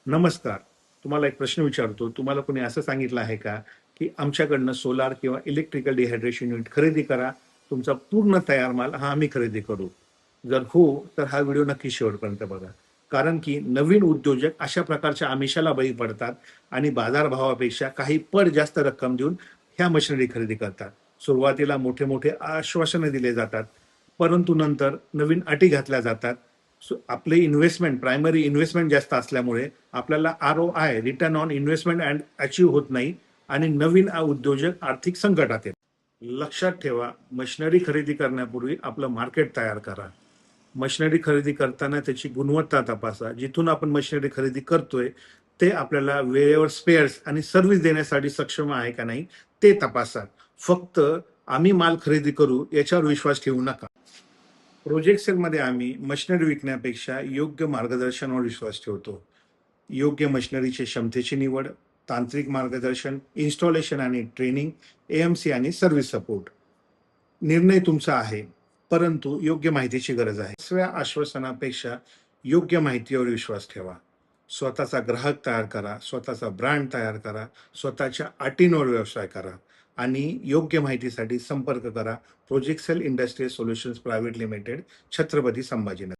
नमस्कार. तुम्हाला एक प्रश्न विचारतो. तुम्हाला कोणी असं सांगितलं आहे का, की आमच्याकडनं सोलार किंवा इलेक्ट्रिकल डिहायड्रेशन युनिट खरेदी करा. तुमचा पूर्ण तयार माल हा आम्ही खरेदी करू. जर हो, तर हा व्हिडिओ नक्की शेवटपर्यंत बघा. कारण की नवीन उद्योजक अशा प्रकारच्या आमिषाला बळी पडतात आणि बाजारभावापेक्षा काही पट जास्त रक्कम देऊन ह्या मशिनरी खरेदी करतात. सुरुवातीला मोठे-मोठे आश्वासनं दिले जातात. परंतु नंतर नवीन अटी घातल्या जातात. आपले इन्व्हेस्टमेंट, प्रायमरी इन्व्हेस्टमेंट जास्त असल्यामुळे आपल्याला ROI, return on investment and achieve होत नाही आणि नवीन उद्योजक आर्थिक संकटात येतात. लक्षात ठेवा, मशिनरी खरेदी करण्यापूर्वी आपलं मार्केट तयार करा. मशिनरी खरेदी करताना त्याची गुणवत्ता तपासा. जिथून आपण मशिनरी खरेदी करतोय, ते आपल्याला वेळेवर स्पेअर्स आणि सर्व्हिस देण्यासाठी सक्षम आहे का नाही, ते तपासा. फक्त आम्ही माल खरेदी करू याच्यावर विश्वास ठेवू नका. प्रोजेक्ट सेलमध्ये आम्ही मशिनरी विकण्यापेक्षा योग्य मार्गदर्शनावर विश्वास ठेवतो. योग्य मशिनरीच्या क्षमतेची निवड, तांत्रिक मार्गदर्शन, इन्स्टॉलेशन आणि ट्रेनिंग, एएमसी आणि सर्व्हिस सपोर्ट. निर्णय तुमचा आहे, परंतु योग्य माहितीची गरज आहे. दुसऱ्या आश्वासनापेक्षा योग्य माहितीवर विश्वास ठेवा. स्वतःचा ग्राहक तयार करा, स्वतःचा ब्रँड तयार करा, स्वतःच्या अटींवर व्यवसाय करा आणि योग्य माहितीसाठी संपर्क करा. Project Cell Industrial Solutions Private Limited, Chhatrapati Sambhajinagar.